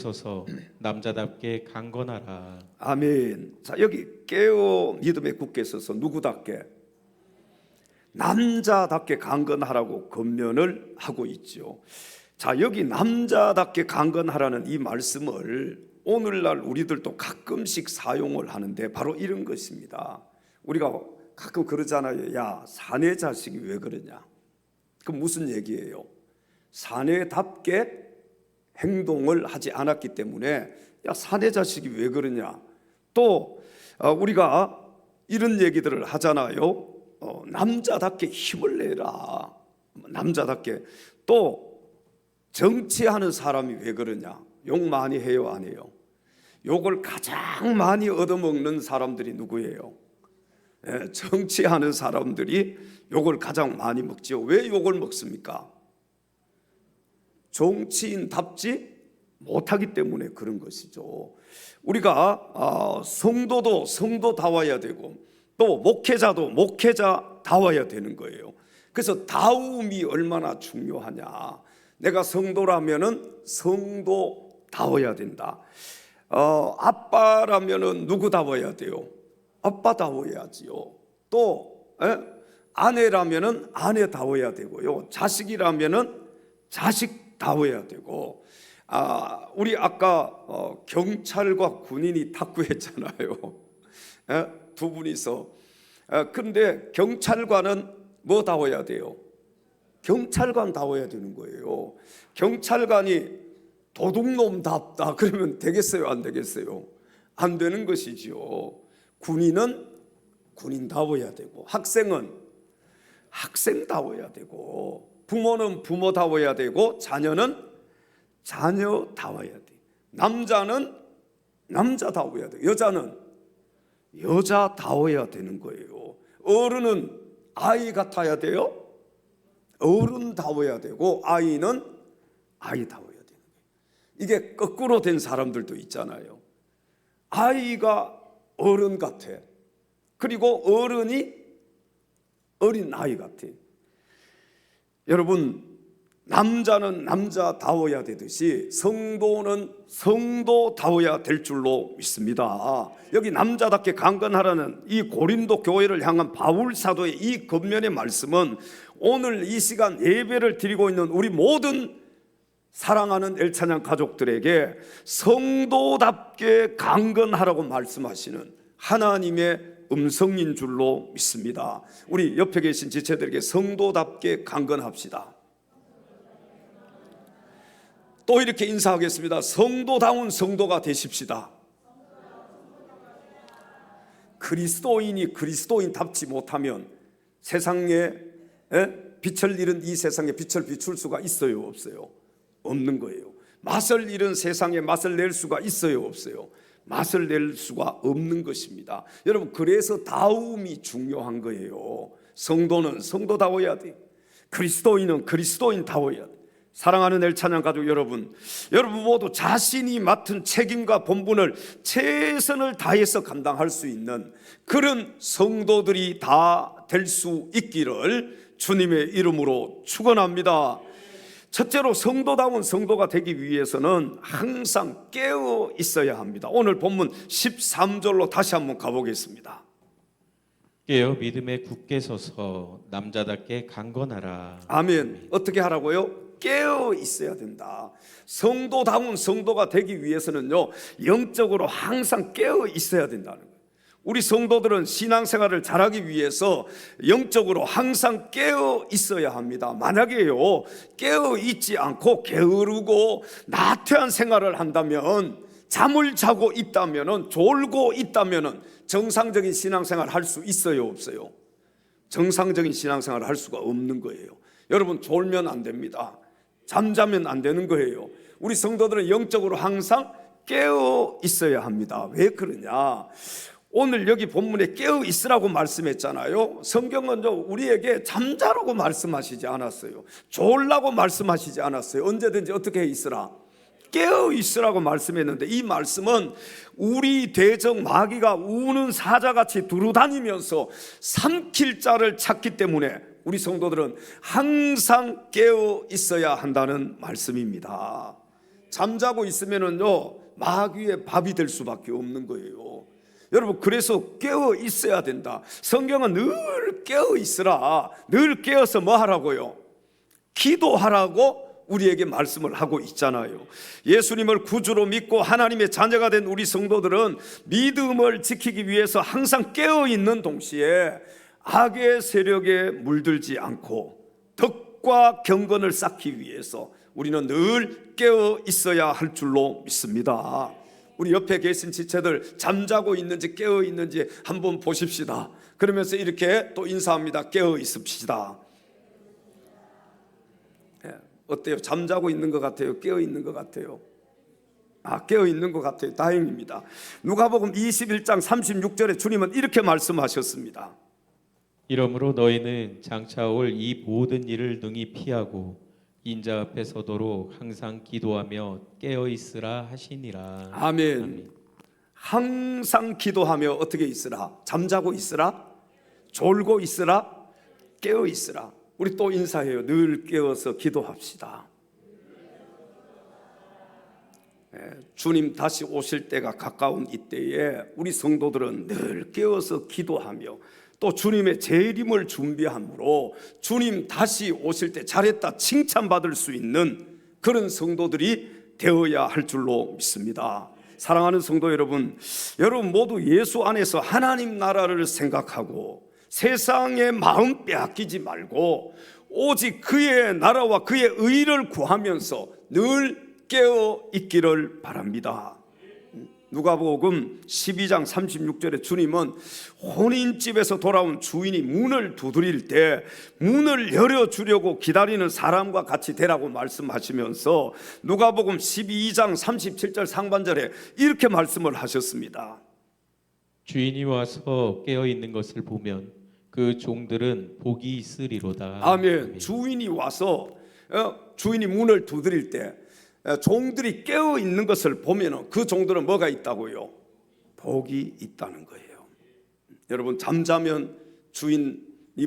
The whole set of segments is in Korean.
서서 남자답게 강건하라. 아멘. 자, 여기 깨어 믿음에 굳게 서서 누구답게? 남자답게 강건하라고 권면을 하고 있죠. 자, 여기 남자답게 강건하라는 이 말씀을 오늘날 우리들도 가끔씩 사용을 하는데 바로 이런 것입니다. 우리가 가끔 그러잖아요. 야, 사내 자식이 왜 그러냐? 그 무슨 얘기예요? 사내답게 행동을 하지 않았기 때문에 야, 사내 자식이 왜 그러냐? 또 우리가 이런 얘기들을 하잖아요. 남자답게 힘을 내라. 남자답게. 또 정치하는 사람이 왜 그러냐? 욕 많이 해요, 안 해요? 욕을 가장 많이 얻어먹는 사람들이 누구예요? 정치하는 사람들이 욕을 가장 많이 먹지요. 왜 욕을 먹습니까? 정치인답지 못하기 때문에 그런 것이죠. 우리가 성도도 성도다워야 되고 또 목회자도 목회자다워야 되는 거예요. 그래서 다움이 얼마나 중요하냐. 내가 성도라면은 성도다워야 된다. 아빠라면은 누구다워야 돼요? 아빠다워야지요. 또 아내라면은 아내다워야 되고요. 자식이라면은 자식다워야 되고. 우리 아까 경찰과 군인이 탁구했잖아요. 두 분이서. 그런데 경찰관은 뭐다워야 돼요? 경찰관다워야 되는 거예요. 경찰관이 도둑놈답다 그러면 되겠어요, 안 되겠어요? 안 되는 것이지요. 군인은 군인다워야 되고, 학생은 학생다워야 되고, 부모는 부모다워야 되고, 자녀는 자녀다워야 돼. 남자는 남자다워야 돼. 여자는 여자다워야 되는 거예요. 어른은 아이 같아야 돼요. 어른다워야 되고, 아이는 아이다워야 되는 거예요. 이게 거꾸로 된 사람들도 있잖아요. 아이가 어른 같아. 그리고 어른이 어린 아이 같아. 여러분, 남자는 남자다워야 되듯이 성도는 성도다워야 될 줄로 믿습니다. 여기 남자답게 강건하라는 이 고린도 교회를 향한 바울 사도의 이 권면의 말씀은 오늘 이 시간 예배를 드리고 있는 우리 모든 사랑하는 엘찬양 가족들에게 성도답게 강건하라고 말씀하시는 하나님의 음성인 줄로 믿습니다. 우리 옆에 계신 지체들에게 성도답게 강건합시다. 또 이렇게 인사하겠습니다. 성도다운 성도가 되십시다. 그리스도인이 그리스도인답지 못하면 세상에 빛을 잃은 이 세상에 빛을 비출 수가 있어요, 없어요? 없는 거예요. 맛을 잃은 세상에 맛을 낼 수가 있어요, 없어요? 맛을 낼 수가 없는 것입니다. 여러분, 그래서 다움이 중요한 거예요. 성도는 성도다워야 돼. 그리스도인은 그리스도인다워야 돼. 사랑하는 엘찬양 가족 여러분, 여러분 모두 자신이 맡은 책임과 본분을 최선을 다해서 감당할 수 있는 그런 성도들이 다 될 수 있기를 주님의 이름으로 축원합니다. 첫째로 성도다운 성도가 되기 위해서는 항상 깨어 있어야 합니다. 오늘 본문 13절로 다시 한번 가보겠습니다. 깨어 믿음에 굳게 서서 남자답게 강건하라. 아멘. 어떻게 하라고요? 깨어 있어야 된다. 성도다운 성도가 되기 위해서는요, 영적으로 항상 깨어 있어야 된다는 거예요. 우리 성도들은 신앙생활을 잘하기 위해서 영적으로 항상 깨어 있어야 합니다. 만약에요, 깨어 있지 않고 게으르고 나태한 생활을 한다면, 잠을 자고 있다면, 졸고 있다면 정상적인 신앙생활 할 수 있어요, 없어요? 정상적인 신앙생활을 할 수가 없는 거예요. 여러분, 졸면 안 됩니다. 잠자면 안 되는 거예요. 우리 성도들은 영적으로 항상 깨어 있어야 합니다. 왜 그러냐? 오늘 여기 본문에 깨어 있으라고 말씀했잖아요. 성경은 우리에게 잠자라고 말씀하시지 않았어요. 졸라고 말씀하시지 않았어요. 언제든지 어떻게 있으라? 깨어 있으라고 말씀했는데, 이 말씀은 우리 대적 마귀가 우는 사자같이 두루다니면서 삼킬 자를 찾기 때문에 우리 성도들은 항상 깨어 있어야 한다는 말씀입니다. 잠자고 있으면은요 마귀의 밥이 될 수밖에 없는 거예요. 여러분, 그래서 깨어 있어야 된다. 성경은 늘 깨어 있으라, 늘 깨어서 뭐 하라고요? 기도하라고 우리에게 말씀을 하고 있잖아요. 예수님을 구주로 믿고 하나님의 자녀가 된 우리 성도들은 믿음을 지키기 위해서 항상 깨어 있는 동시에 악의 세력에 물들지 않고 덕과 경건을 쌓기 위해서 우리는 늘 깨어 있어야 할 줄로 믿습니다. 우리 옆에 계신 지체들 잠자고 있는지 깨어 있는지 한번 보십시다. 그러면서 이렇게 또 인사합니다. 깨어 있읍시다. 어때요? 잠자고 있는 것 같아요? 깨어 있는 것 같아요? 깨어 있는 것 같아요. 다행입니다. 누가복음 21장 36절에 주님은 이렇게 말씀하셨습니다. 이러므로 너희는 장차 올 이 모든 일을 능히 피하고 인자 앞에 서도록 항상 기도하며 깨어 있으라 하시니라. 아멘. 항상 기도하며 어떻게 있으라? 잠자고 있으라? 졸고 있으라? 깨어 있으라. 우리 또 인사해요. 늘 깨어서 기도합시다. 주님 다시 오실 때가 가까운 이때에 우리 성도들은 늘 깨어서 기도하며 또 주님의 재림을 준비함으로 주님 다시 오실 때 잘했다 칭찬받을 수 있는 그런 성도들이 되어야 할 줄로 믿습니다. 사랑하는 성도 여러분, 여러분 모두 예수 안에서 하나님 나라를 생각하고 세상의 마음 빼앗기지 말고 오직 그의 나라와 그의 의를 구하면서 늘 깨어 있기를 바랍니다. 누가복음 12장 36절에 주님은 혼인집에서 돌아온 주인이 문을 두드릴 때 문을 열어주려고 기다리는 사람과 같이 되라고 말씀하시면서 누가복음 12장 37절 상반절에 이렇게 말씀을 하셨습니다. 주인이 와서 깨어 있는 것을 보면 그 종들은 복이 있으리로다. 아멘. 주인이 와서 주인이 문을 두드릴 때 종들이 깨어 있는 것을 보면 그 종들은 뭐가 있다고요? 복이 있다는 거예요. 여러분, 잠자면 주인이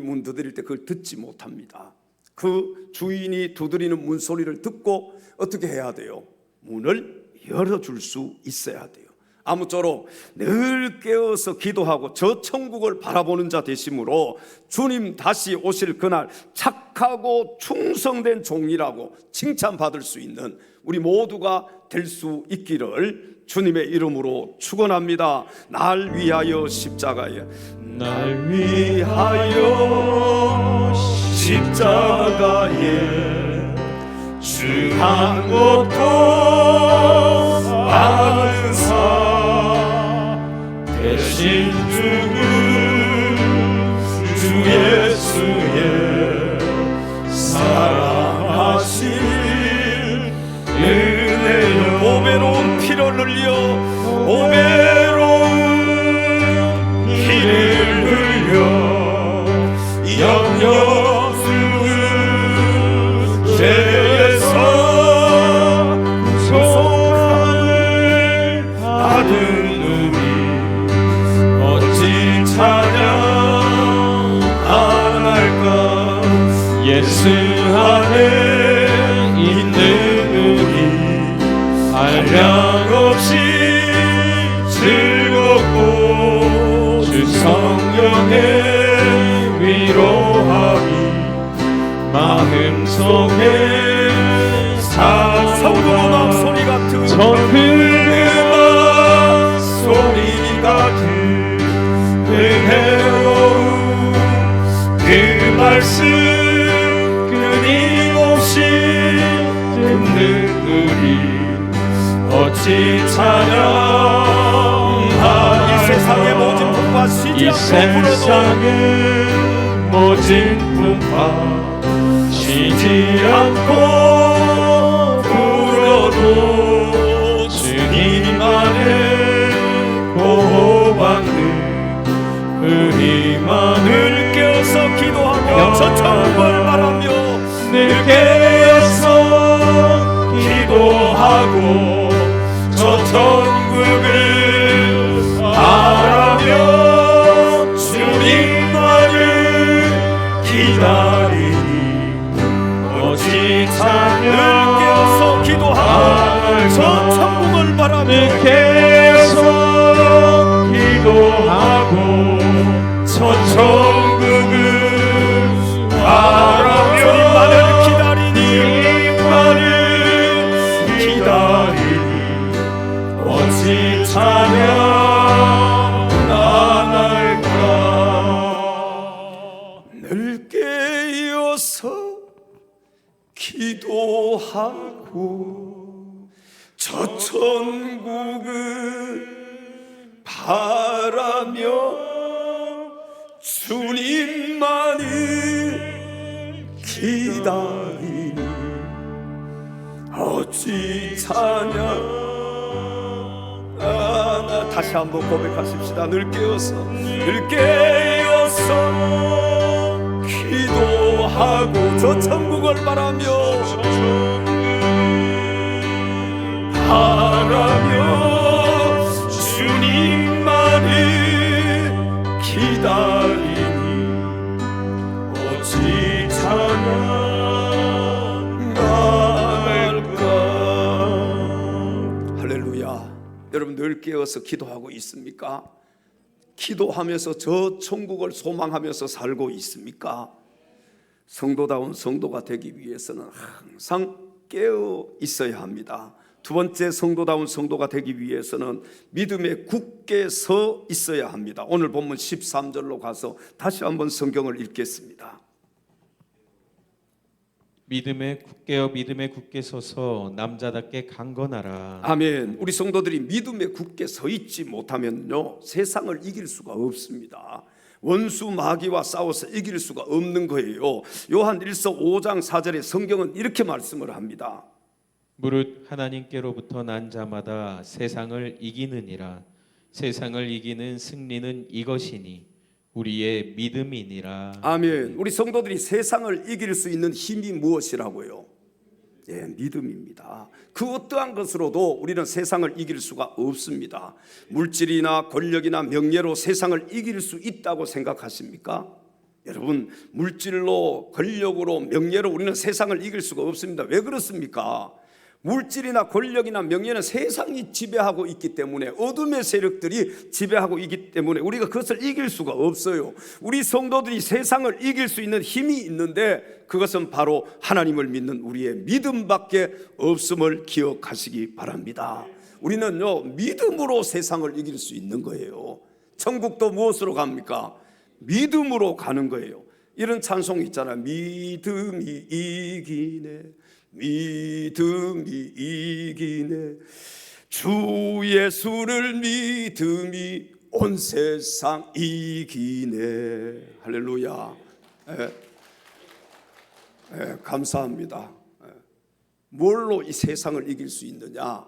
문 두드릴 때 그걸 듣지 못합니다. 그 주인이 두드리는 문소리를 듣고 어떻게 해야 돼요? 문을 열어줄 수 있어야 돼요. 아무쪼록 늘 깨어서 기도하고 저 천국을 바라보는 자 되심으로 주님 다시 오실 그날 착하고 충성된 종이라고 칭찬받을 수 있는 우리 모두가 될 수 있기를 주님의 이름으로 축원합니다. 날 위하여 십자가에, 날 위하여 십자가에 주한 것도 받으사 대신 죽은 주 예수의 사랑하신 은혜여 오배로운 피를 흘려 오배로운 피를 흘려 영영스러운 죄에서 구속함을 받은 우리 어찌 찬양 안 할까. 예수 안에 있는 우리 한량없이 즐겁고 주 성령의 위로함이 마음속에 성금음악 소리 같은 성금음악 소리 같은 은혜로운 그 말씀 끊임없이 듣는 우리 어찌 찬양하. 이 세상의 모진 풍파 쉬지 쉬지 않고 불어도 주님 안에 보호받는 그 희망을 깨어서 기도하며 저 천국을 바라며 늘 깨어서 기도하고 저 천국을 바라며 주님만을 기다리니 어찌 찬양 늘 깨어서 기도하고 저 천국을 바라며 주님만을 기다리니 어찌 찬양 안 할까. 늘 깨어서 기도하고 저 천국을 바라며 주님만을 기다리니 어찌 찬양 다시 한번 고백하십시다. 늘 깨어서 기도하고 저 천국을 바라며 주님만을 기다리니 어찌 찬양 안 할까. 할렐루야. 여러분 늘 깨어서 기도하고 있습니까? 기도하면서 저 천국을 소망하면서 살고 있습니까? 성도다운 성도가 되기 위해서는 항상 깨어 있어야 합니다. 두 번째, 성도다운 성도가 되기 위해서는 믿음에 굳게 서 있어야 합니다. 오늘 본문 13절로 가서 다시 한번 성경을 읽겠습니다. 믿음에 굳게 서서 남자답게 강건하라. 아멘. 우리 성도들이 믿음에 굳게 서 있지 못하면요, 세상을 이길 수가 없습니다. 원수 마귀와 싸워서 이길 수가 없는 거예요. 요한 1서 5장 4절에 성경은 이렇게 말씀을 합니다. 무릇 하나님께로부터 난 자마다 세상을 이기느니라. 세상을 이기는 승리는 이것이니 우리의 믿음이니라. 아멘. 우리 성도들이 세상을 이길 수 있는 힘이 무엇이라고요? 예, 믿음입니다. 그 어떠한 것으로도 우리는 세상을 이길 수가 없습니다. 물질이나 권력이나 명예로 세상을 이길 수 있다고 생각하십니까? 여러분, 물질로, 권력으로, 명예로 우리는 세상을 이길 수가 없습니다. 왜 그렇습니까? 물질이나 권력이나 명예는 세상이 지배하고 있기 때문에, 어둠의 세력들이 지배하고 있기 때문에 우리가 그것을 이길 수가 없어요. 우리 성도들이 세상을 이길 수 있는 힘이 있는데 그것은 바로 하나님을 믿는 우리의 믿음밖에 없음을 기억하시기 바랍니다. 우리는요, 믿음으로 세상을 이길 수 있는 거예요. 천국도 무엇으로 갑니까? 믿음으로 가는 거예요. 이런 찬송 있잖아요. 믿음이 이기네, 믿음이 이기네, 주 예수를 믿음이 온 세상 이기네. 할렐루야. 감사합니다. 뭘로 이 세상을 이길 수 있느냐?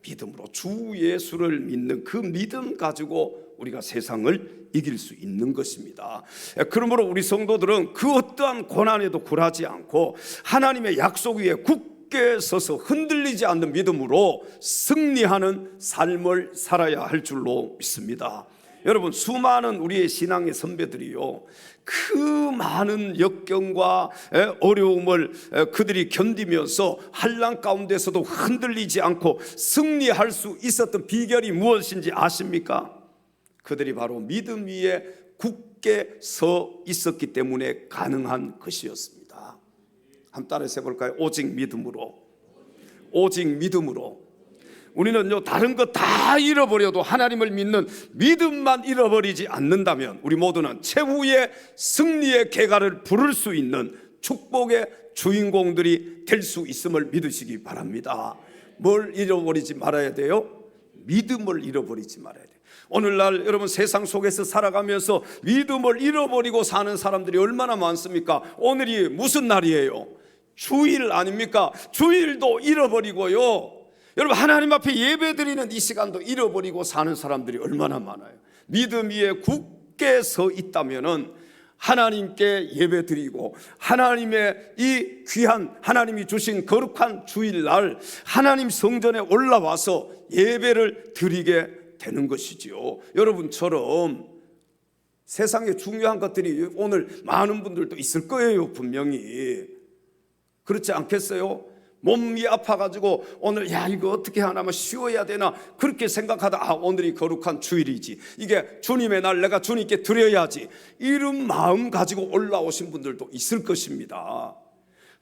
믿음으로. 주 예수를 믿는 그 믿음 가지고 우리가 세상을 이길 수 있는 것입니다. 그러므로 우리 성도들은 그 어떠한 고난에도 굴하지 않고 하나님의 약속 위에 굳게 서서 흔들리지 않는 믿음으로 승리하는 삶을 살아야 할 줄로 믿습니다. 여러분, 수많은 우리의 신앙의 선배들이요, 그 많은 역경과 어려움을 그들이 견디면서 환난 가운데서도 흔들리지 않고 승리할 수 있었던 비결이 무엇인지 아십니까? 그들이 바로 믿음 위에 굳게 서 있었기 때문에 가능한 것이었습니다. 한번 따라서 해볼까요? 오직 믿음으로. 오직 믿음으로. 우리는요, 다른 것 다 잃어버려도 하나님을 믿는 믿음만 잃어버리지 않는다면 우리 모두는 최후의 승리의 계가를 부를 수 있는 축복의 주인공들이 될 수 있음을 믿으시기 바랍니다. 뭘 잃어버리지 말아야 돼요? 믿음을 잃어버리지 말아야 돼요. 오늘날 여러분, 세상 속에서 살아가면서 믿음을 잃어버리고 사는 사람들이 얼마나 많습니까? 오늘이 무슨 날이에요? 주일 아닙니까? 주일도 잃어버리고요, 여러분, 하나님 앞에 예배드리는 이 시간도 잃어버리고 사는 사람들이 얼마나 많아요. 믿음 위에 굳게 서 있다면은 하나님께 예배드리고 하나님의 이 귀한, 하나님이 주신 거룩한 주일날 하나님 성전에 올라와서 예배를 드리게 되는 것이지요. 여러분처럼 세상에 중요한 것들이 오늘 많은 분들도 있을 거예요, 분명히. 그렇지 않겠어요? 몸이 아파가지고 오늘 야 이거 어떻게 하나만 쉬어야 되나 그렇게 생각하다 오늘이 거룩한 주일이지, 이게 주님의 날 내가 주님께 드려야지, 이런 마음 가지고 올라오신 분들도 있을 것입니다.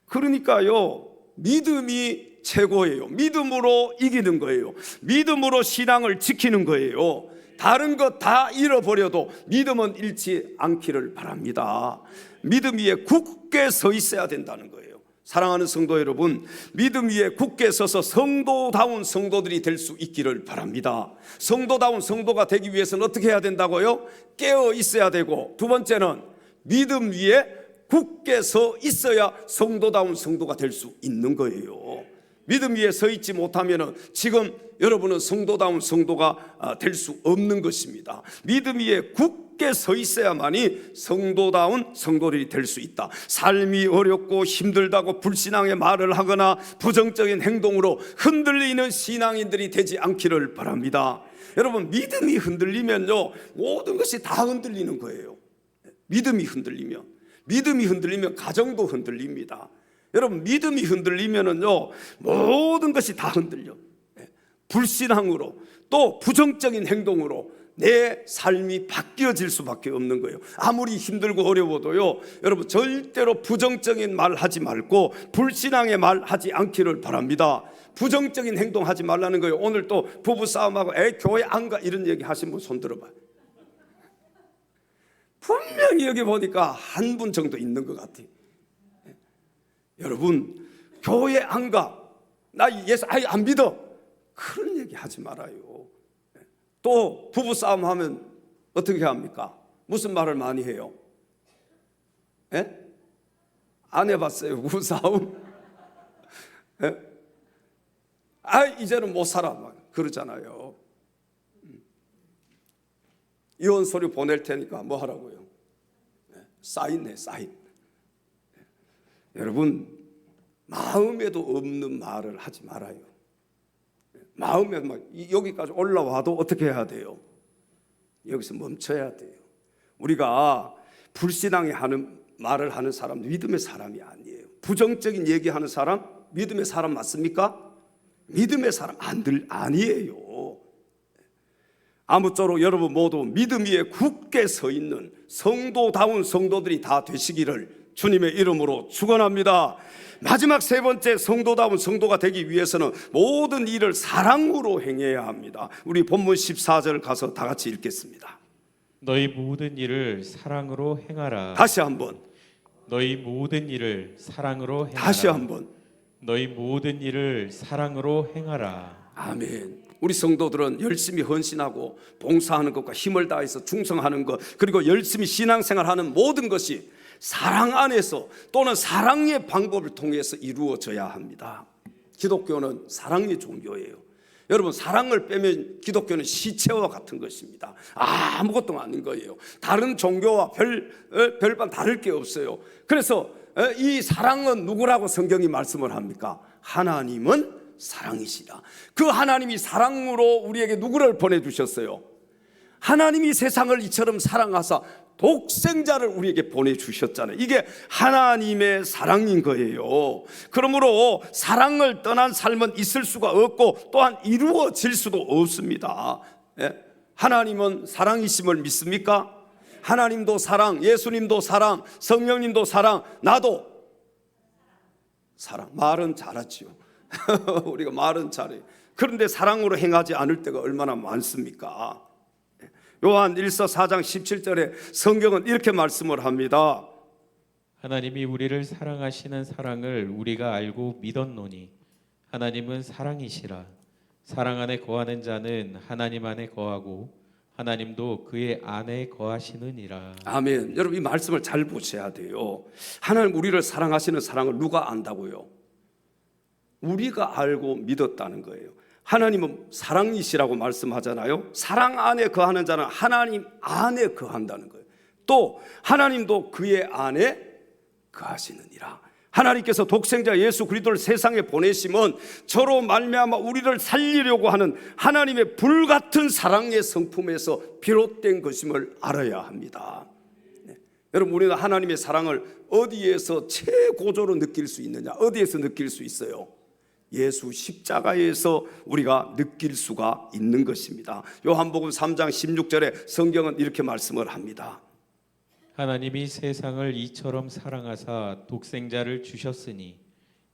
그러니까요, 믿음이 최고예요. 믿음으로 이기는 거예요. 믿음으로 신앙을 지키는 거예요. 다른 것 다 잃어버려도 믿음은 잃지 않기를 바랍니다. 믿음 위에 굳게 서 있어야 된다는 거예요. 사랑하는 성도 여러분, 믿음 위에 굳게 서서 성도다운 성도들이 될 수 있기를 바랍니다. 성도다운 성도가 되기 위해서는 어떻게 해야 된다고요? 깨어 있어야 되고, 두 번째는 믿음 위에 굳게 서 있어야 성도다운 성도가 될 수 있는 거예요. 믿음 위에 서 있지 못하면 지금 여러분은 성도다운 성도가 될 수 없는 것입니다. 믿음 위에 굳게 서 있어야만이 성도다운 성도들이 될 수 있다. 삶이 어렵고 힘들다고 불신앙의 말을 하거나 부정적인 행동으로 흔들리는 신앙인들이 되지 않기를 바랍니다. 여러분, 믿음이 흔들리면요, 모든 것이 다 흔들리는 거예요. 믿음이 흔들리면 가정도 흔들립니다. 여러분, 믿음이 흔들리면은요, 모든 것이 다 흔들려. 불신앙으로 또 부정적인 행동으로 내 삶이 바뀌어질 수밖에 없는 거예요. 아무리 힘들고 어려워도요, 여러분 절대로 부정적인 말 하지 말고 불신앙의 말 하지 않기를 바랍니다. 부정적인 행동 하지 말라는 거예요. 오늘 또 부부싸움하고 교회 안 가 이런 얘기 하신 분 손 들어봐요. 분명히 여기 보니까 한 분 정도 있는 것 같아요. 여러분, 교회 안 가, 나 예수 아예 안 믿어, 그런 얘기 하지 말아요. 또 부부싸움 하면 어떻게 합니까? 무슨 말을 많이 해요? 안 해봤어요, 부부싸움? 이제는 못 살아, 그러잖아요. 이혼 서류 보낼 테니까 뭐 하라고요? 사인해, 사인. 여러분, 마음에도 없는 말을 하지 말아요. 마음에 막 여기까지 올라와도 어떻게 해야 돼요? 여기서 멈춰야 돼요. 우리가 불신앙에 하는 말을 하는 사람 믿음의 사람이 아니에요. 부정적인 얘기하는 사람 믿음의 사람 맞습니까? 믿음의 사람 아니에요. 아무쪼록 여러분 모두 믿음 위에 굳게 서 있는 성도다운 성도들이 다 되시기를 주님의 이름으로 축원합니다. 마지막 세 번째, 성도다운 성도가 되기 위해서는 모든 일을 사랑으로 행해야 합니다. 우리 본문 14절 가서 다 같이 읽겠습니다. 너희 모든 일을 사랑으로 행하라. 다시 한번. 너희 모든 일을 사랑으로 행하라. 다시 한번. 너희 모든 일을 사랑으로 행하라. 아멘. 우리 성도들은 열심히 헌신하고 봉사하는 것과 힘을 다해서 충성하는 것, 그리고 열심히 신앙생활하는 모든 것이 사랑 안에서 또는 사랑의 방법을 통해서 이루어져야 합니다. 기독교는 사랑의 종교예요. 여러분, 사랑을 빼면 기독교는 시체와 같은 것입니다. 아무것도 아닌 거예요. 다른 종교와 별반 다를 게 없어요. 그래서 이 사랑은 누구라고 성경이 말씀을 합니까? 하나님은 사랑이시다. 그 하나님이 사랑으로 우리에게 누구를 보내주셨어요? 하나님이 세상을 이처럼 사랑하사 독생자를 우리에게 보내주셨잖아요. 이게 하나님의 사랑인 거예요. 그러므로 사랑을 떠난 삶은 있을 수가 없고 또한 이루어질 수도 없습니다. 하나님은 사랑이심을 믿습니까? 하나님도 사랑, 예수님도 사랑, 성령님도 사랑, 나도 사랑. 말은 잘하지요. 우리가 말은 잘해요. 그런데 사랑으로 행하지 않을 때가 얼마나 많습니까? 요한 1서 4장 17절에 성경은 이렇게 말씀을 합니다. 하나님이 우리를 사랑하시는 사랑을 우리가 알고 믿었노니 하나님은 사랑이시라. 사랑 안에 거하는 자는 하나님 안에 거하고 하나님도 그의 안에 거하시느니라. 아멘. 여러분, 이 말씀을 잘 보셔야 돼요. 하나님 우리를 사랑하시는 사랑을 누가 안다고요? 우리가 알고 믿었다는 거예요. 하나님은 사랑이시라고 말씀하잖아요. 사랑 안에 거하는 자는 하나님 안에 거한다는 거예요. 또 하나님도 그의 안에 거하시느니라. 하나님께서 독생자 예수 그리스도를 세상에 보내심은 저로 말미암아 우리를 살리려고 하는 하나님의 불같은 사랑의 성품에서 비롯된 것임을 알아야 합니다. 여러분, 우리는 하나님의 사랑을 어디에서 최고조로 느낄 수 있느냐? 어디에서 느낄 수 있어요? 예수 십자가에서 우리가 느낄 수가 있는 것입니다. 요한복음 3장 16절에 성경은 이렇게 말씀을 합니다. 하나님이 세상을 이처럼 사랑하사 독생자를 주셨으니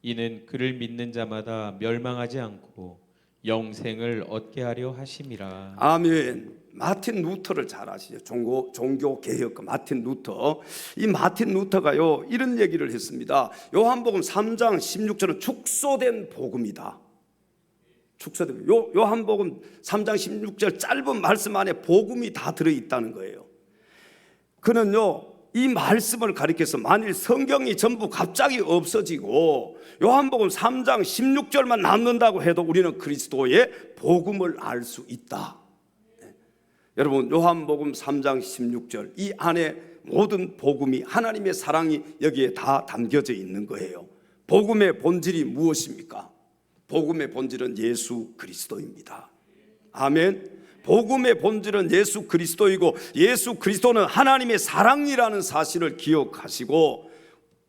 이는 그를 믿는 자마다 멸망하지 않고 영생을 얻게 하려 하심이라. 아멘. 마틴 루터를 잘 아시죠? 종교 개혁가 마틴 루터. 이 마틴 루터가요 이런 얘기를 했습니다. 요한복음 3장 16절은 축소된 복음이다. 축소된 요한복음 3장 16절 짧은 말씀 안에 복음이 다 들어 있다는 거예요. 그는요 이 말씀을 가리켜서 만일 성경이 전부 갑자기 없어지고 요한복음 3장 16절만 남는다고 해도 우리는 그리스도의 복음을 알 수 있다. 여러분 요한복음 3장 16절 이 안에 모든 복음이 하나님의 사랑이 여기에 다 담겨져 있는 거예요. 복음의 본질이 무엇입니까? 복음의 본질은 예수 그리스도입니다. 아멘. 복음의 본질은 예수 그리스도이고 예수 그리스도는 하나님의 사랑이라는 사실을 기억하시고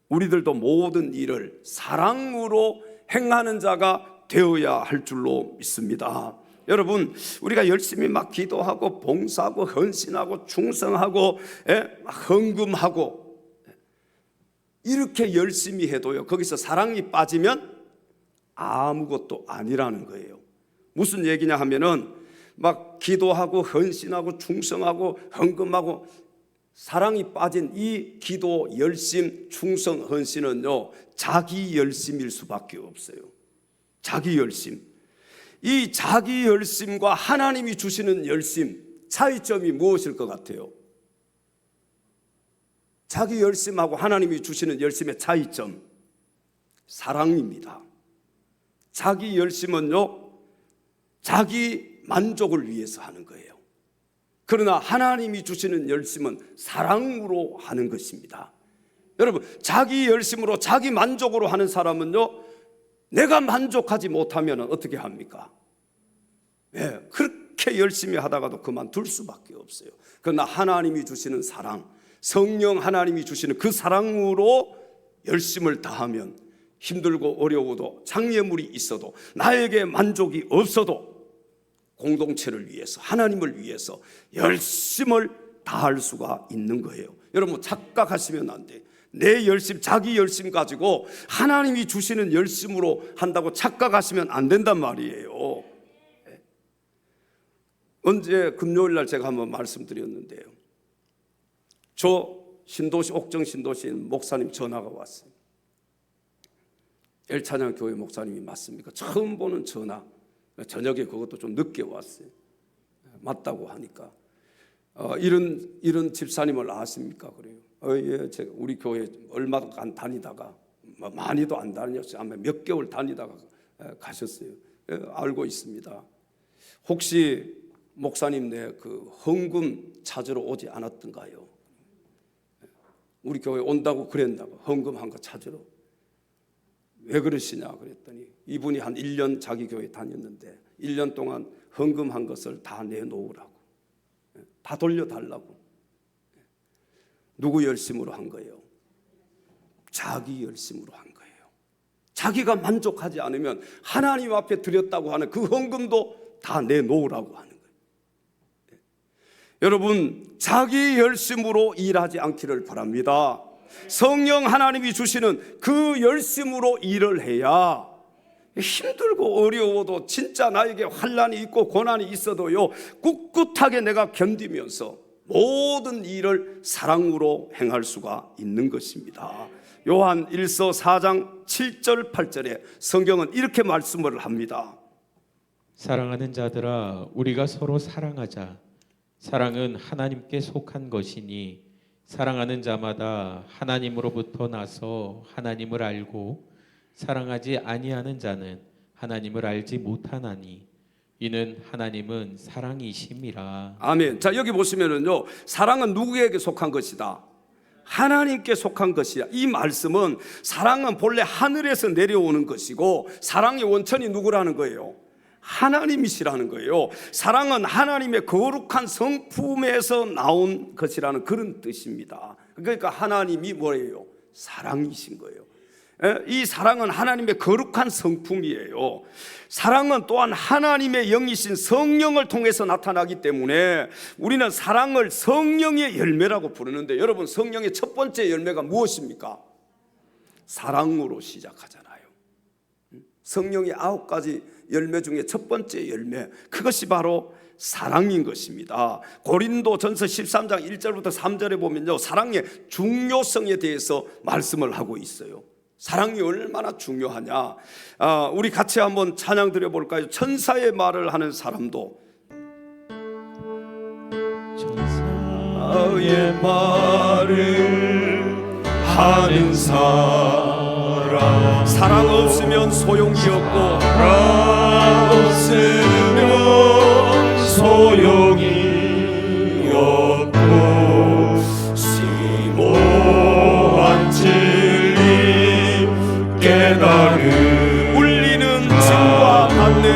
우리들도 모든 일을 사랑으로 행하는 자가 되어야 할 줄로 믿습니다. 여러분 우리가 열심히 막 기도하고 봉사하고 헌신하고 충성하고 헌금하고 이렇게 열심히 해도요 거기서 사랑이 빠지면 아무것도 아니라는 거예요. 무슨 얘기냐 하면은 막 기도하고 헌신하고 충성하고 헌금하고 사랑이 빠진 이 기도 열심 충성 헌신은요 자기 열심일 수밖에 없어요. 자기 열심. 이 자기 열심과 하나님이 주시는 열심 차이점이 무엇일 것 같아요? 자기 열심하고 하나님이 주시는 열심의 차이점 사랑입니다. 자기 열심은요 자기 만족을 위해서 하는 거예요. 그러나 하나님이 주시는 열심은 사랑으로 하는 것입니다. 여러분 자기 열심으로 자기 만족으로 하는 사람은요 내가 만족하지 못하면 어떻게 합니까? 그렇게 열심히 하다가도 그만둘 수밖에 없어요. 그러나 하나님이 주시는 사랑 성령 하나님이 주시는 그 사랑으로 열심을 다하면 힘들고 어려워도 장애물이 있어도 나에게 만족이 없어도 공동체를 위해서 하나님을 위해서 열심을 다할 수가 있는 거예요. 여러분 착각하시면 안 돼요. 내 열심 자기 열심 가지고 하나님이 주시는 열심으로 한다고 착각하시면 안 된단 말이에요. 언제 금요일 날 제가 한번 말씀드렸는데요. 저 신도시 옥정 신도시 목사님 전화가 왔어요. 엘찬양 교회 목사님이 맞습니까? 처음 보는 전화. 저녁에 그것도 좀 늦게 왔어요. 맞다고 하니까 이런 집사님을 아십니까? 그래요. 예, 제가 우리 교회 얼마 안 다니다가 많이도 안 다녔어요. 아마 몇 개월 다니다가 가셨어요. 알고 있습니다. 혹시 목사님 내 그 헌금 찾으러 오지 않았던가요? 우리 교회 온다고 그랬다고 헌금한 거 찾으러. 왜 그러시냐 그랬더니 이분이 한 1년 자기 교회 다녔는데 1년 동안 헌금한 것을 다 내놓으라고 다 돌려달라고. 누구 열심으로 한 거예요? 자기 열심으로 한 거예요. 자기가 만족하지 않으면 하나님 앞에 드렸다고 하는 그 헌금도 다 내놓으라고 하는 거예요. 여러분 자기 열심으로 일하지 않기를 바랍니다. 성령 하나님이 주시는 그 열심으로 일을 해야 힘들고 어려워도 진짜 나에게 환난이 있고 고난이 있어도요 꿋꿋하게 내가 견디면서 모든 일을 사랑으로 행할 수가 있는 것입니다. 요한 1서 4장 7절 8절에 성경은 이렇게 말씀을 합니다. 사랑하는 자들아 우리가 서로 사랑하자. 사랑은 하나님께 속한 것이니 사랑하는 자마다 하나님으로부터 나서 하나님을 알고 사랑하지 아니하는 자는 하나님을 알지 못하나니 이는 하나님은 사랑이심이라. 아멘. 자 여기 보시면은요 사랑은 누구에게 속한 것이다? 하나님께 속한 것이야. 이 말씀은 사랑은 본래 하늘에서 내려오는 것이고 사랑의 원천이 누구라는 거예요? 하나님이시라는 거예요. 사랑은 하나님의 거룩한 성품에서 나온 것이라는 그런 뜻입니다. 그러니까 하나님이 뭐예요? 사랑이신 거예요. 이 사랑은 하나님의 거룩한 성품이에요. 사랑은 또한 하나님의 영이신 성령을 통해서 나타나기 때문에 우리는 사랑을 성령의 열매라고 부르는데, 여러분, 성령의 첫 번째 열매가 무엇입니까? 사랑으로 시작하잖아요. 성령의 9가지 열매 중에 첫 번째 열매, 그것이 바로 사랑인 것입니다. 고린도전서 13장 1절부터 3절에 보면요, 사랑의 중요성에 대해서 말씀을 하고 있어요. 사랑이 얼마나 중요하냐. 우리 같이 한번 찬양 드려볼까요? 천사의 말을 하는 사람도. 천사의 말을 하는 사람, 사랑 없으면 소용이 없고, 사랑 없으면 소용이 없고, 심오한 진리 깨달음 울리는 징과 같네.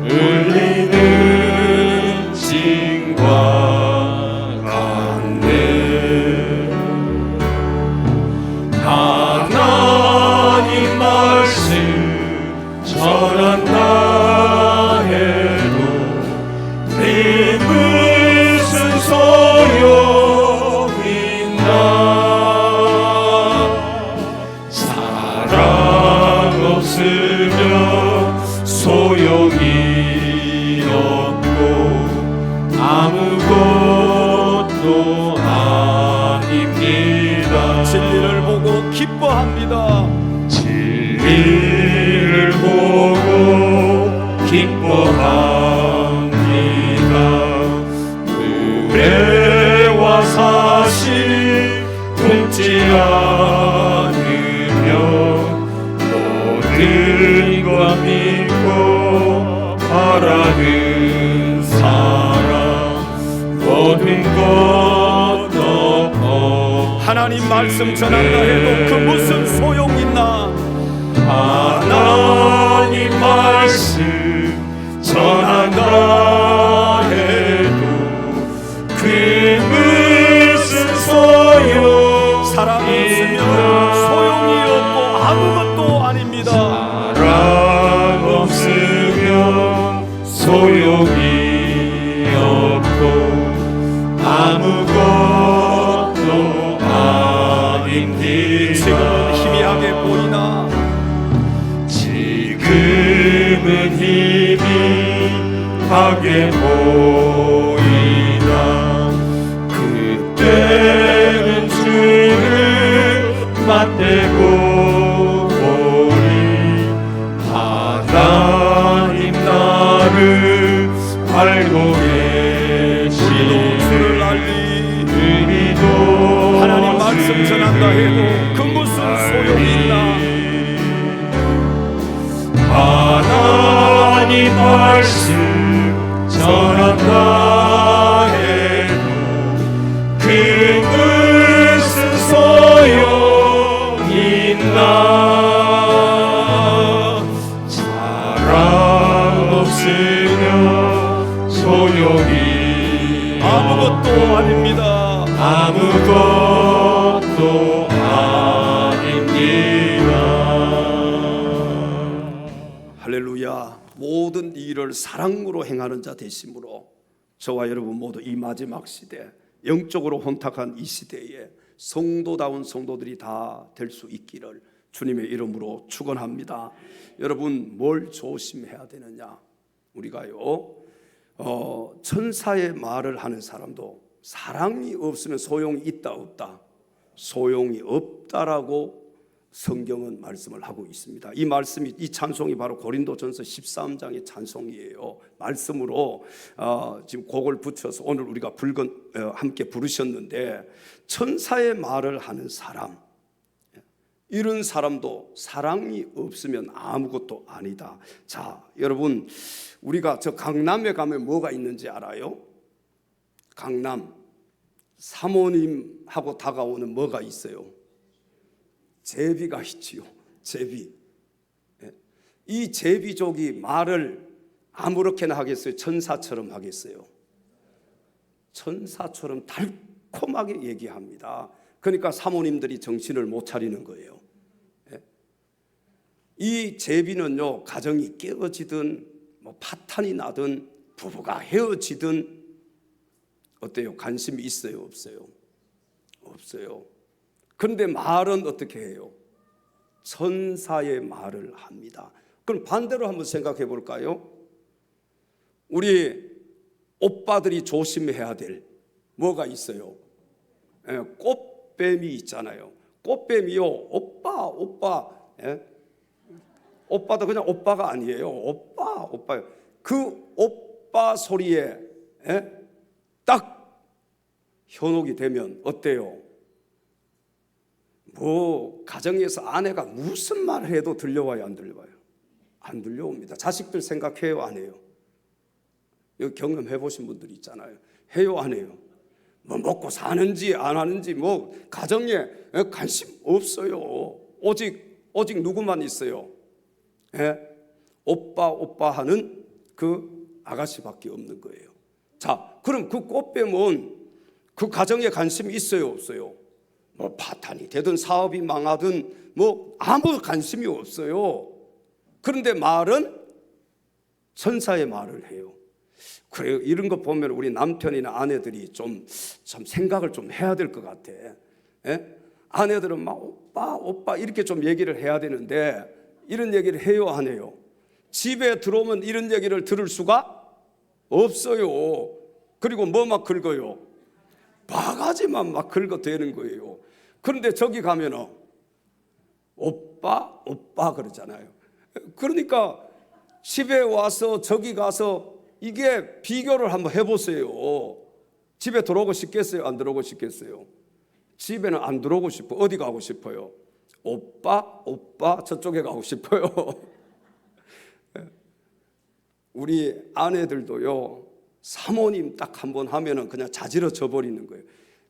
울리는 징과 같네. 하나님 말씀 전한다 해도 네 무슨 소용있나. 사랑 없으면 소용이 없고 아무것도 아닙니다. 진리를 보고 기뻐합니다. 진리를 보고 기뻐합니다. 의뢰와 사실 품지 않으며 모든 것 믿고 바라는 사람, 모든 것 덮어 하나님 말씀 전한다 해도 그 무슨 소용 있나. 하나님 말씀 전한다 해도 그 무슨 소용. 사랑 없으면 소용이 없고 아무것도 아닙니다. 사랑 없으면 소용이 없고 아무것도 아닙니다. 지금은 희미하게 보이나. 지금은 희미하게 보이나 그때는 주를 맞대고 보리. 하나님 나를 알고 우리도 주를 계시니 알리. 우리도 하나님 말씀 전한다 해도 그 무슨 소용이 있나. 하나님 말씀 전한다 해도 그 무슨 소용 있나. 사랑 없으면 소용이 아무것도 아닙니다. 아무것도 아닙니다. 할렐루야. 모든 일을 사랑으로 행하는 자 되심으로 저와 여러분 모두 이 마지막 시대, 영적으로 혼탁한 이 시대에 성도다운 성도들이 다 될 수 있기를 주님의 이름으로 축원합니다. 여러분, 뭘 조심해야 되느냐? 우리가요, 천사의 말을 하는 사람도 사랑이 없으면 소용이 있다 없다? 소용이 없다라고 성경은 말씀을 하고 있습니다. 이 말씀이, 이 찬송이 바로 고린도전서 13장의 찬송이에요. 말씀으로 지금 곡을 붙여서 오늘 우리가 함께 부르셨는데, 천사의 말을 하는 사람, 이런 사람도 사랑이 없으면 아무것도 아니다. 자, 여러분, 우리가 저 강남에 가면 뭐가 있는지 알아요? 강남 사모님하고 다가오는 뭐가 있어요? 제비가 있지요. 제비. 이 제비족이 말을 아무렇게나 하겠어요? 천사처럼 하겠어요? 천사처럼 달콤하게 얘기합니다. 그러니까 사모님들이 정신을 못 차리는 거예요. 이 제비는요, 가정이 깨어지든 뭐 파탄이 나든 부부가 헤어지든 어때요? 관심이 있어요, 없어요? 없어요. 그런데 말은 어떻게 해요? 천사의 말을 합니다. 그럼 반대로 한번 생각해 볼까요? 우리 오빠들이 조심해야 될 뭐가 있어요? 꽃뱀이 있잖아요. 꽃뱀이요, 오빠. 오빠도 그냥 오빠가 아니에요. 오빠. 그 오빠 소리에 딱 현혹이 되면 어때요? 뭐 가정에서 아내가 무슨 말을 해도 들려와요, 안 들려와요? 안 들려옵니다. 자식들 생각해요, 안 해요? 여기 경험해 보신 분들 있잖아요. 해요, 안 해요? 뭐 먹고 사는지 안 하는지 뭐 가정에 관심 없어요. 오직 누구만 있어요? 오빠 하는 그 아가씨밖에 없는 거예요. 자, 그럼 그 꽃뱀은 그 가정에 관심이 있어요, 없어요? 뭐 파탄이 되든 사업이 망하든 뭐 아무 관심이 없어요. 그런데 말은 천사의 말을 해요. 그래요. 이런 거 보면 우리 남편이나 아내들이 좀 생각을 좀 해야 될 것 같아. 아내들은 막 오빠 이렇게 좀 얘기를 해야 되는데 이런 얘기를 해요, 안 해요? 집에 들어오면 이런 얘기를 들을 수가 없어요. 그리고 뭐 막 긁어요? 바가지만 막 긁어대는 거예요. 그런데 저기 가면은 오빠 그러잖아요. 그러니까 집에 와서 저기 가서 이게 비교를 한번 해보세요. 집에 들어오고 싶겠어요? 안 들어오고 싶겠어요? 집에는 안 들어오고 싶어. 어디 가고 싶어요? 오빠 저쪽에 가고 싶어요. 우리 아내들도요, 사모님 딱 한 번 하면은 그냥 자지러져 버리는 거예요.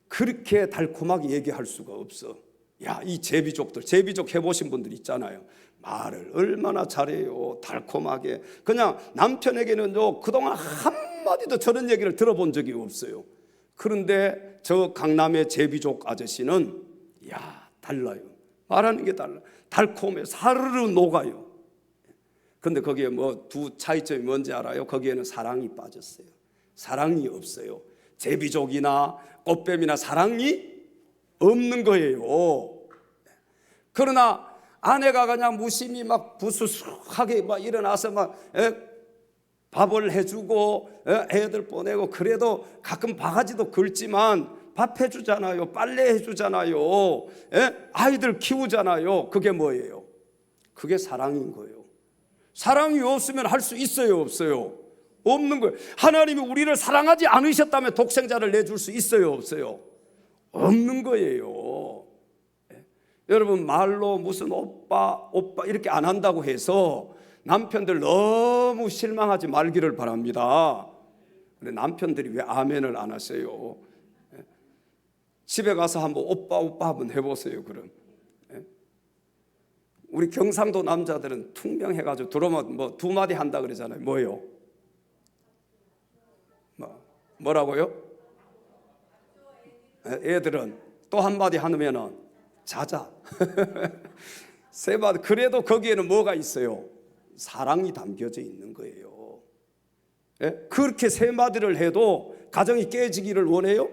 그렇게 달콤하게 얘기할 수가 없어. 야, 이 제비족 해보신 분들 있잖아요. 말을 얼마나 잘해요. 달콤하게. 그냥 남편에게는요, 그동안 한마디도 저런 얘기를 들어본 적이 없어요. 그런데 저 강남의 제비족 아저씨는 달라요. 말하는 게 달라요. 달콤해. 사르르 녹아요. 근데 거기에 뭐 두 차이점이 뭔지 알아요? 거기에는 사랑이 빠졌어요. 사랑이 없어요. 제비족이나 꽃뱀이나 사랑이 없는 거예요. 그러나 아내가 그냥 무심히 막 부수수하게 막 일어나서 막 밥을 해주고 애들 보내고 그래도 가끔 바가지도 긁지만 밥 해주잖아요. 빨래 해주잖아요. 아이들 키우잖아요. 그게 뭐예요? 그게 사랑인 거예요. 사랑이 없으면 할 수 있어요, 없어요? 없는 거예요. 하나님이 우리를 사랑하지 않으셨다면 독생자를 내줄 수 있어요, 없어요? 없는 거예요. 여러분, 말로 무슨 오빠 이렇게 안 한다고 해서 남편들 너무 실망하지 말기를 바랍니다. 근데 남편들이 왜 아멘을 안 하세요? 집에 가서 한번 오빠 한번 해보세요. 그럼 우리 경상도 남자들은 퉁명해가지고 들어오면 뭐 두 마디 한다 그러잖아요. 뭐요? 뭐라고요? 애들은 또 한마디 하면은 자자. 세 마디. 그래도 거기에는 뭐가 있어요? 사랑이 담겨져 있는 거예요. 그렇게 세 마디를 해도 가정이 깨지기를 원해요?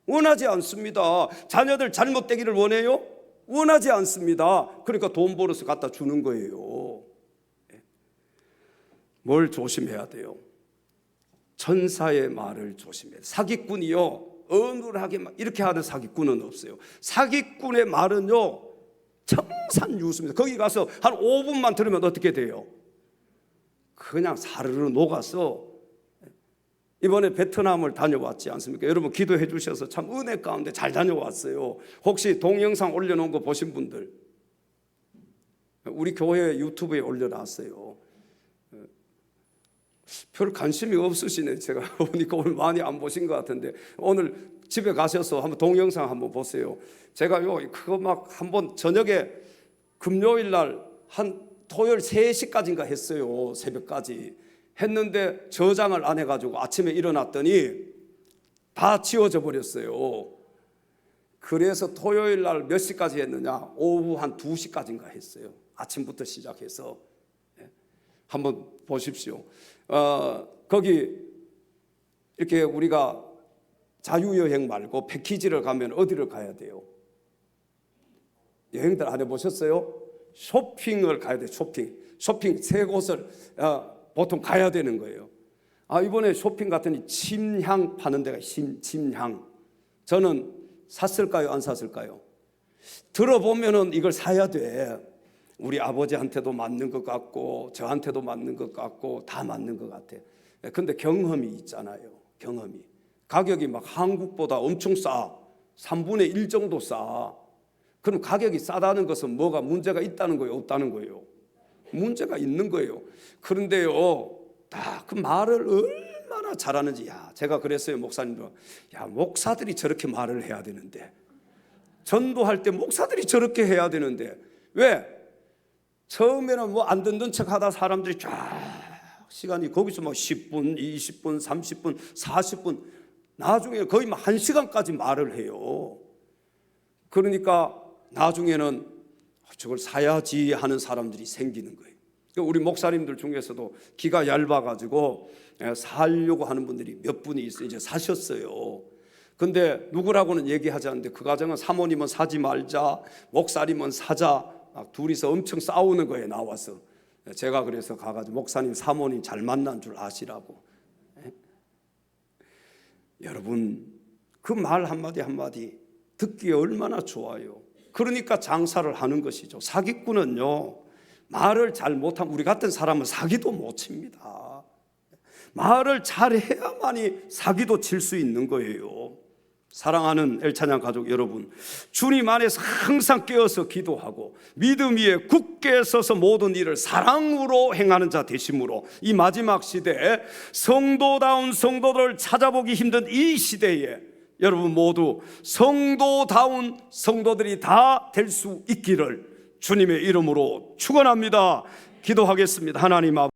원하지 않습니다. 자녀들 잘못되기를 원해요? 원하지 않습니다. 그러니까 돈 벌어서 갖다 주는 거예요. 뭘 조심해야 돼요? 천사의 말을 조심해야 돼요. 사기꾼이요, 어눌하게 이렇게 하는 사기꾼은 없어요. 사기꾼의 말은요, 청산유수입니다. 거기 가서 한 5분만 들으면 어떻게 돼요? 그냥 사르르 녹아서. 이번에 베트남을 다녀왔지 않습니까? 여러분 기도해 주셔서 참 은혜 가운데 잘 다녀왔어요. 혹시 동영상 올려놓은 거 보신 분들, 우리 교회 유튜브에 올려놨어요. 별 관심이 없으시네. 제가 보니까 오늘 많이 안 보신 것 같은데 오늘 집에 가셔서 한번 동영상 한번 보세요. 제가요 그거 막 한번 저녁에 금요일 날 한 토요일 3시까지인가 했어요. 새벽까지 했는데 저장을 안 해가지고 아침에 일어났더니 다 지워져 버렸어요. 그래서 토요일 날 몇 시까지 했느냐? 오후 한 2시까지인가 했어요. 아침부터 시작해서 한번 보십시오. 거기 이렇게 우리가 자유여행 말고 패키지를 가면 어디를 가야 돼요? 여행들 안 해보셨어요? 쇼핑을 가야 돼요. 쇼핑 세 곳을 보통 가야 되는 거예요. 이번에 쇼핑 갔더니 침향 파는 데가 침향. 저는 샀을까요? 안 샀을까요? 들어보면은 이걸 사야 돼. 우리 아버지한테도 맞는 것 같고 저한테도 맞는 것 같고 다 맞는 것 같아. 근데 경험이 있잖아요. 경험이. 가격이 막 한국보다 엄청 싸. 3분의 1 정도 싸. 그럼 가격이 싸다는 것은 뭐가 문제가 있다는 거예요? 없다는 거예요? 문제가 있는 거예요. 그런데요, 다 그 말을 얼마나 잘하는지. 제가 그랬어요, 목사님들. 목사들이 저렇게 말을 해야 되는데, 전도할 때 목사들이 저렇게 해야 되는데, 왜? 처음에는 뭐 안 듣는 척 하다 사람들이 쫙 시간이 거기서 막 10분, 20분, 30분, 40분, 나중에 거의 막 1시간까지 말을 해요. 그러니까 나중에는 저걸 사야지 하는 사람들이 생기는 거예요. 우리 목사님들 중에서도 기가 얇아가지고 사려고 하는 분들이 몇 분이 있어요. 이제 사셨어요. 근데 누구라고는 얘기하지 않는데 그 가정은 사모님은 사지 말자, 목사님은 사자, 막 둘이서 엄청 싸우는 거예요. 나와서. 제가 그래서 가가지고 목사님 사모님 잘 만난 줄 아시라고. 여러분, 그 말 한마디 한마디 듣기에 얼마나 좋아요. 그러니까 장사를 하는 것이죠. 사기꾼은요, 말을 잘 못하면, 우리 같은 사람은 사기도 못 칩니다. 말을 잘해야만이 사기도 칠 수 있는 거예요. 사랑하는 엘찬양 가족 여러분, 주님 안에서 항상 깨어서 기도하고 믿음 위에 굳게 서서 모든 일을 사랑으로 행하는 자 되심으로, 이 마지막 시대에 성도다운 성도들을 찾아보기 힘든 이 시대에 여러분 모두 성도다운 성도들이 다 될 수 있기를 주님의 이름으로 축원합니다. 기도하겠습니다. 하나님 아버지,